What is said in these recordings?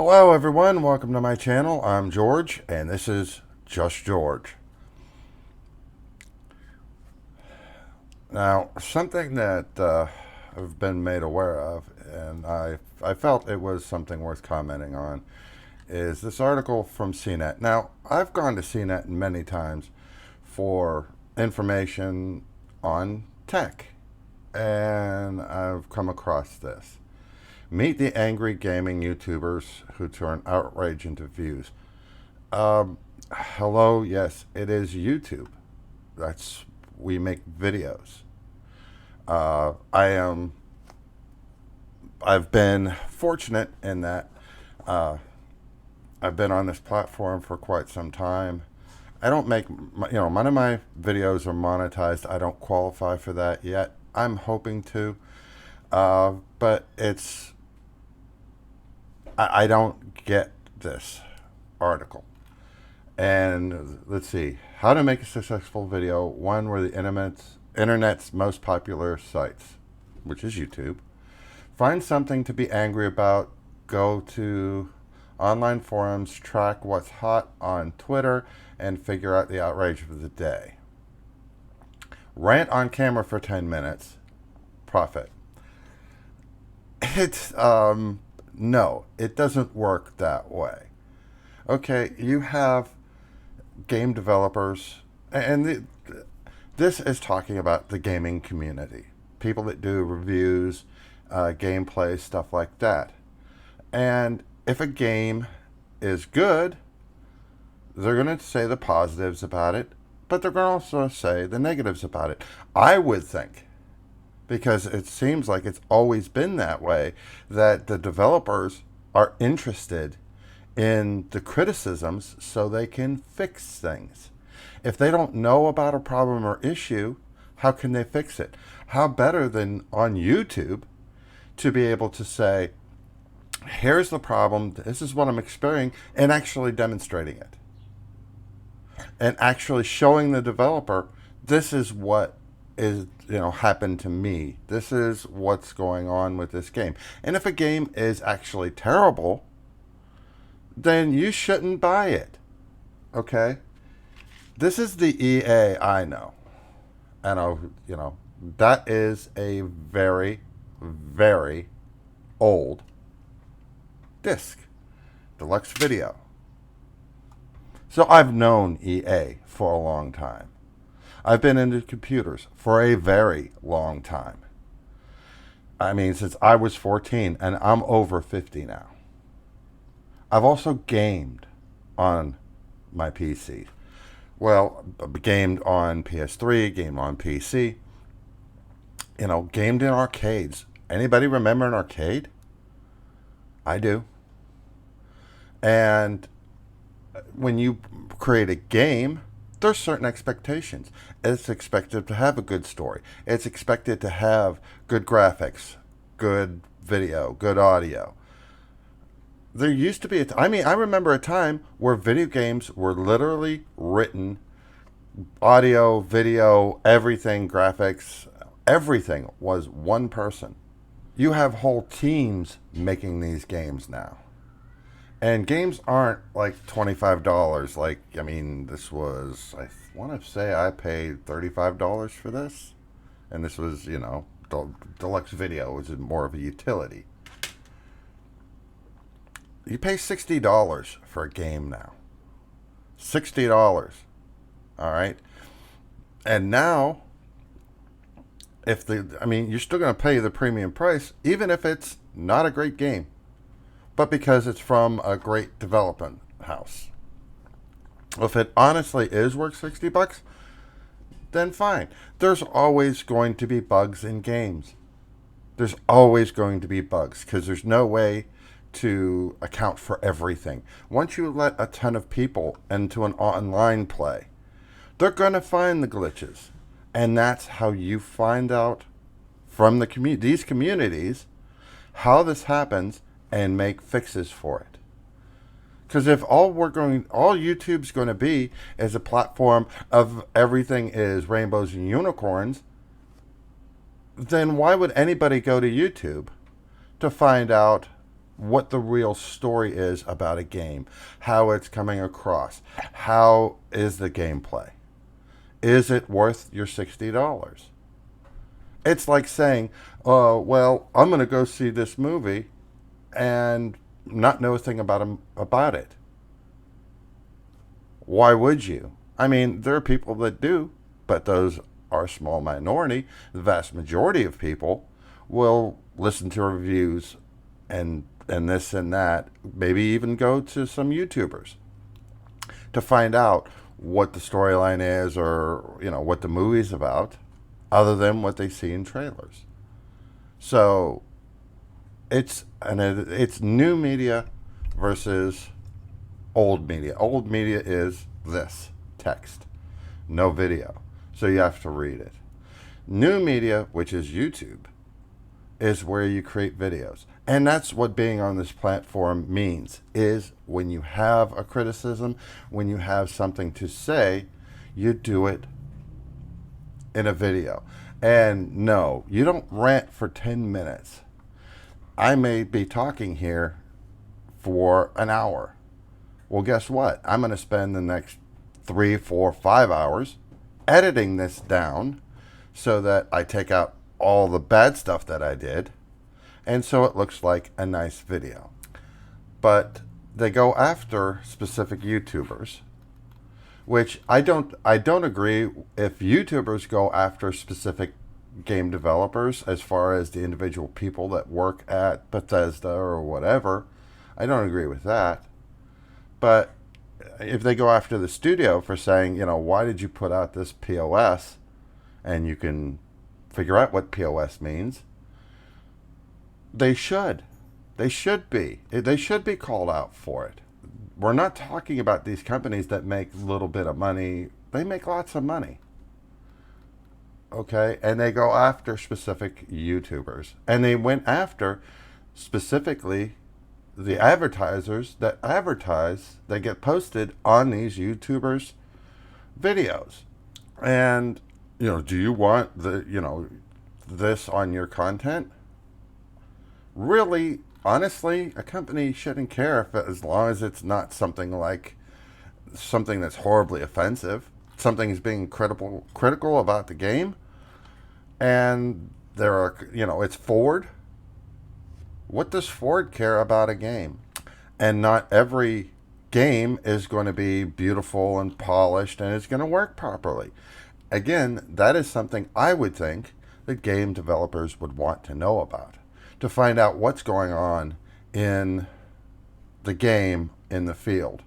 Hello everyone, welcome to my channel. I'm George and this is Just George. Now, something that I've been made aware of and I felt it was something worth commenting on is this article from CNET. Now, I've gone to CNET many times for information on tech and I've come across this. Meet the angry gaming YouTubers who turn outrage into views. Hello, yes, it is YouTube. We make videos. I am. I've been fortunate in that I've been on this platform for quite some time. I don't make, none of my videos are monetized. I don't qualify for that yet. I'm hoping to, but I don't get this article. And let's see, how to make a successful video, one where the internet's most popular sites, which is YouTube. Find something to be angry about, go to online forums, track what's hot on Twitter, and figure out the outrage of the day. Rant on camera for 10 minutes, profit. No, it doesn't work that way. Okay, you have game developers, and this is talking about the gaming community, people that do reviews, gameplay, stuff like that. And if a game is good, they're going to say the positives about it, but they're going to also say the negatives about it. I would think, because it seems like it's always been that way, that the developers are interested in the criticisms so they can fix things. If they don't know about a problem or issue, how can they fix it? How better than on YouTube to be able to say, here's the problem, this is what I'm experiencing, and actually demonstrating it. And actually showing the developer, this is what is happened to me. This is what's going on with this game. And if a game is actually terrible, then you shouldn't buy it. Okay? This is the EA I know. And that is a very, very old disc. Deluxe video. So I've known EA for a long time. I've been into computers for a very long time. I mean, since I was 14, and I'm over 50 now. I've also gamed on my PC. Well, gamed on PS3, gamed on PC. Gamed in arcades. Anybody remember an arcade? I do. And when you create a game, there's certain expectations. It's expected to have a good story. It's expected to have good graphics, good video, good audio. There used to be I remember a time where video games were literally written, audio, video, everything, graphics, everything was one person. You have whole teams making these games now. And games aren't like $25. This was, I want to say I paid $35 for this. And this was, deluxe video, which is more of a utility. You pay $60 for a game now. $60. All right. And now, you're still going to pay the premium price, even if it's not a great game, but because it's from a great development house. If it honestly is worth $60, then fine. There's always going to be bugs in games. There's always going to be bugs because there's no way to account for everything. Once you let a ton of people into an online play, they're going to find the glitches. And that's how you find out from these communities how this happens and make fixes for it. Because if all YouTube's going to be is a platform of everything is rainbows and unicorns, then why would anybody go to YouTube to find out what the real story is about a game, how it's coming across, how is the gameplay. Is it worth your $60? It's like saying, oh, well, I'm going to go see this movie and not know a thing about it. Why would you? I mean, there are people that do, but those are a small minority. The vast majority of people will listen to reviews and this and that, maybe even go to some YouTubers to find out what the storyline is, or what the movie's about, other than what they see in trailers. So it's new media versus old media. Old media is this text, no video, so you have to read it. New media, which is YouTube, is where you create videos. And that's what being on this platform means, is when you have a criticism, when you have something to say, you do it in a video. And no, you don't rant for 10 minutes. I may be talking here for an hour. Well, guess what? I'm going to spend the next 3, 4, 5 hours editing this down so that I take out all the bad stuff that I did, and so it looks like a nice video. But they go after specific YouTubers, which I don't agree. If YouTubers go after specific game developers, as far as the individual people that work at Bethesda or whatever, I don't agree with that. But if they go after the studio for saying, why did you put out this POS, and you can figure out what POS means, they should. They should be. They should be called out for it. We're not talking about these companies that make a little bit of money. They make lots of money. Okay? And they go after specific YouTubers. And they went after specifically the advertisers that advertise, that get posted on these YouTubers' videos. And, do you want this on your content? Really, honestly, a company shouldn't care as long as it's not something that's horribly offensive. Something is being critical about the game, and it's Ford. What does Ford care about a game? And not every game is going to be beautiful and polished and it's going to work properly. Again, that is something I would think that game developers would want to know about, to find out what's going on in the game, in the field.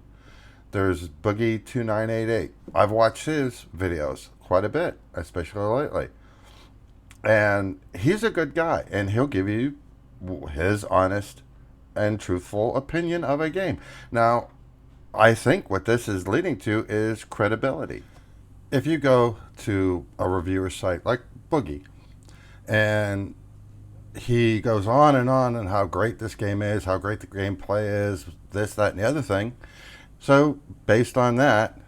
There's Boogie2988. I've watched his videos quite a bit, especially lately. And he's a good guy, and he'll give you his honest and truthful opinion of a game. Now, I think what this is leading to is credibility. If you go to a reviewer site like Boogie, and he goes on and how great this game is, how great the gameplay is, this, that, and the other thing. So, based on that,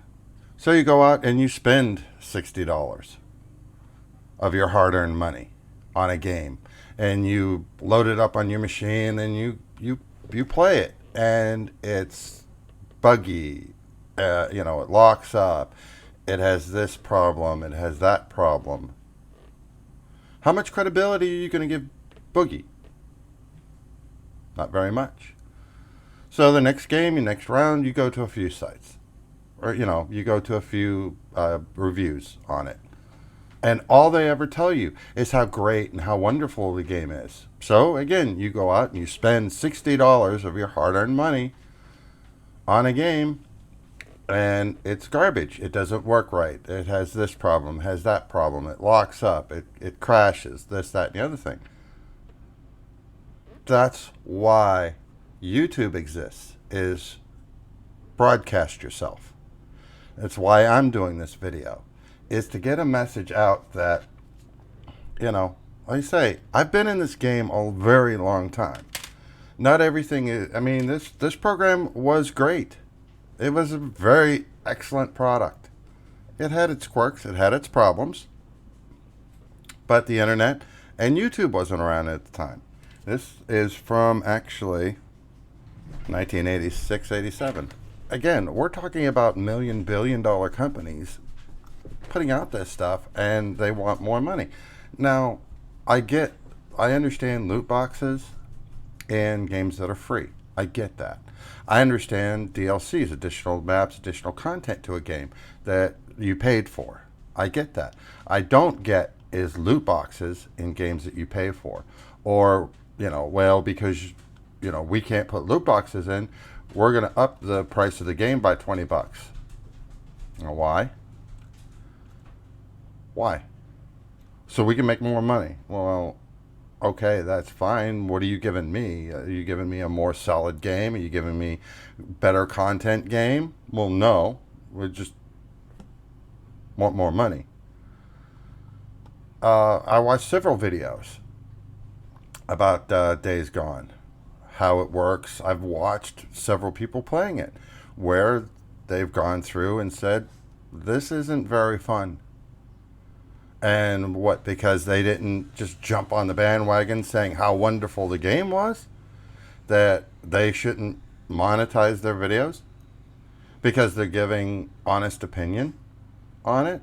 so you go out and you spend $60 of your hard-earned money on a game, and you load it up on your machine, and you play it, and it's buggy, it locks up, it has this problem, it has that problem. How much credibility are you going to give Boogie? Not very much. So the next game, your next round, you go to a few sites, or you go to a few reviews on it, and all they ever tell you is how great and how wonderful the game is. So again, you go out and you spend $60 of your hard-earned money on a game, and it's garbage. It doesn't work right. It has this problem, has that problem. It locks up. It crashes. This, that, and the other thing. That's why YouTube exists, is broadcast yourself. That's why I'm doing this video, is to get a message out that, like I say, I've been in this game a very long time. Not everything is, this program was great. It was a very excellent product. It had its quirks, it had its problems, but the internet and YouTube wasn't around at the time. This is from, actually, 1986, 87. Again, we're talking about million, billion-dollar companies putting out this stuff, and they want more money. Now, I get, I understand loot boxes and games that are free. I get that. I understand DLCs, additional maps, additional content to a game that you paid for. I get that. I don't get is loot boxes in games that you pay for. Or, well, because, we can't put loot boxes in, we're going to up the price of the game by 20 bucks. Why? Why? So we can make more money. Well, okay, that's fine. What are you giving me? Are you giving me a more solid game? Are you giving me better content game? Well, no. We just want more money. I watched several videos about Days Gone, how it works. I've watched several people playing it where they've gone through and said, this isn't very fun. And what, because they didn't just jump on the bandwagon saying how wonderful the game was, that they shouldn't monetize their videos because they're giving honest opinion on it?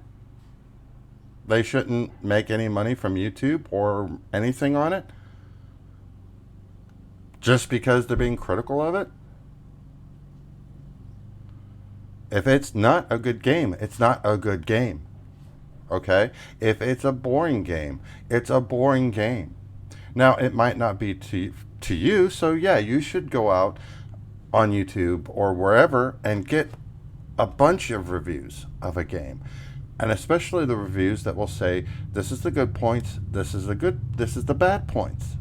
They shouldn't make any money from YouTube or anything on it just because they're being critical of it? If it's not a good game, it's not a good game. Okay? If it's a boring game, it's a boring game. Now, it might not be to you, so yeah, you should go out on YouTube or wherever and get a bunch of reviews of a game. And especially the reviews that will say, this is the good points, this is the bad points.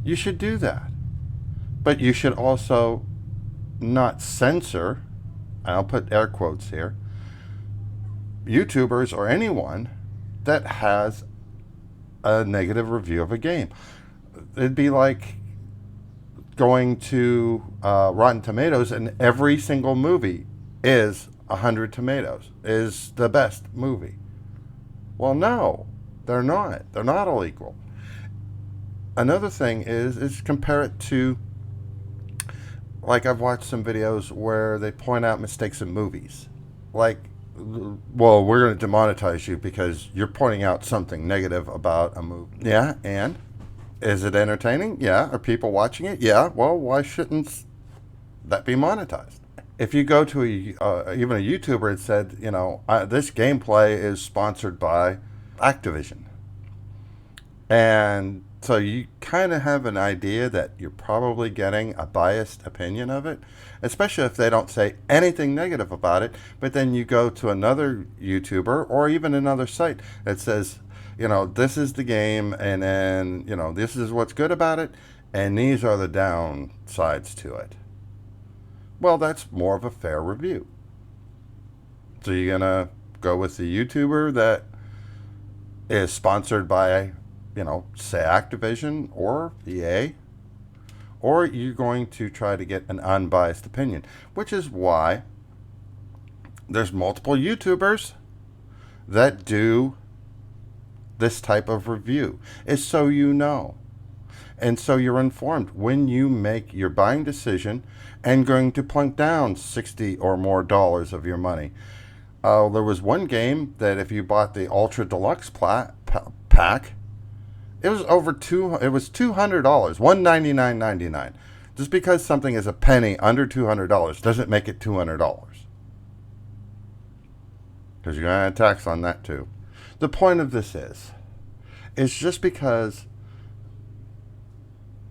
You should do that. But you should also not censor, and I'll put air quotes here, YouTubers or anyone that has a negative review of a game. It'd be like going to Rotten Tomatoes and every single movie is 100 tomatoes, is the best movie. Well, no, they're not. They're not all equal. Another thing is compare it to, like I've watched some videos where they point out mistakes in movies. Like, well, we're going to demonetize you because you're pointing out something negative about a movie. Yeah, and? Is it entertaining? Yeah. Are people watching it? Yeah. Well, why shouldn't that be monetized? If you go to even a YouTuber and said, this gameplay is sponsored by Activision, and so you kind of have an idea that you're probably getting a biased opinion of it, especially if they don't say anything negative about it. But then you go to another YouTuber or even another site that says, this is the game, and then, this is what's good about it, and these are the downsides to it. Well, that's more of a fair review. So you're going to go with the YouTuber that is sponsored by, say Activision or EA, or you're going to try to get an unbiased opinion, which is why there's multiple YouTubers that do this type of review, is so you know. And so you're informed when you make your buying decision and going to plunk down $60 or more of your money. There was one game that if you bought the Ultra Deluxe pack, it was it was $200, $199.99. Just because something is a penny under $200 doesn't make it $200. Because you're going to add tax on that too. The point of this is just because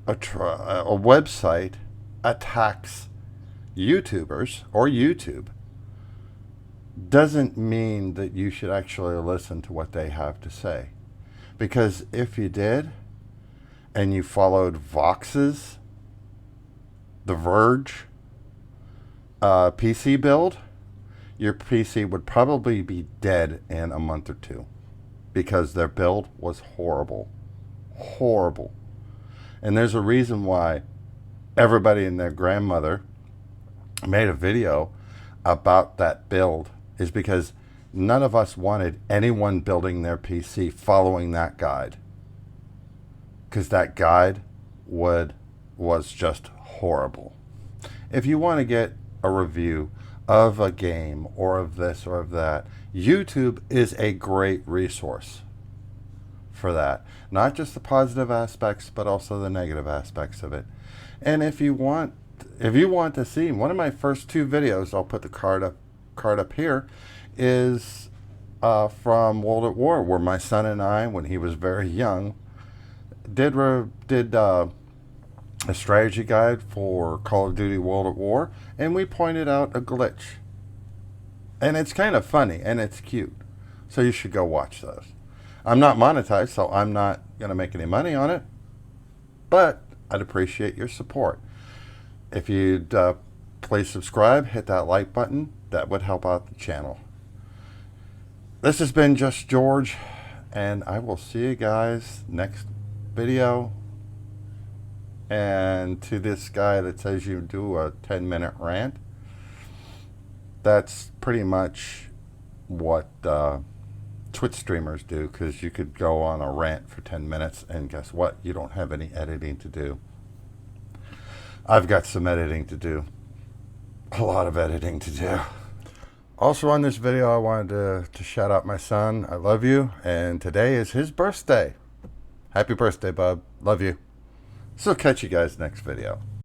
a website attacks YouTubers or YouTube doesn't mean that you should actually listen to what they have to say. Because if you did, and you followed Vox's, The Verge, PC build, your PC would probably be dead in a month or two. Because their build was horrible. Horrible. And there's a reason why everybody and their grandmother made a video about that build, is because none of us wanted anyone building their PC following that guide. Because that guide was just horrible. If you want to get a review of a game or of this or of that, YouTube is a great resource for that. Not just the positive aspects, but also the negative aspects of it. And if you want to see one of my first 2 videos, I'll put the card up here, is from World at War, where my son and I, when he was very young, did a strategy guide for Call of Duty World at War, and we pointed out a glitch. And it's kind of funny, and it's cute. So you should go watch those. I'm not monetized, so I'm not going to make any money on it, but I'd appreciate your support. If you'd please subscribe, hit that like button, that would help out the channel. This has been Just George, and I will see you guys next video. And to this guy that says you do a 10-minute rant, that's pretty much what Twitch streamers do, because you could go on a rant for 10 minutes and guess what? You don't have any editing to do. I've got some editing to do. A lot of editing to do. Also on this video, I wanted to shout out my son. I love you, and today is his birthday. Happy birthday, bub. Love you. So catch you guys next video.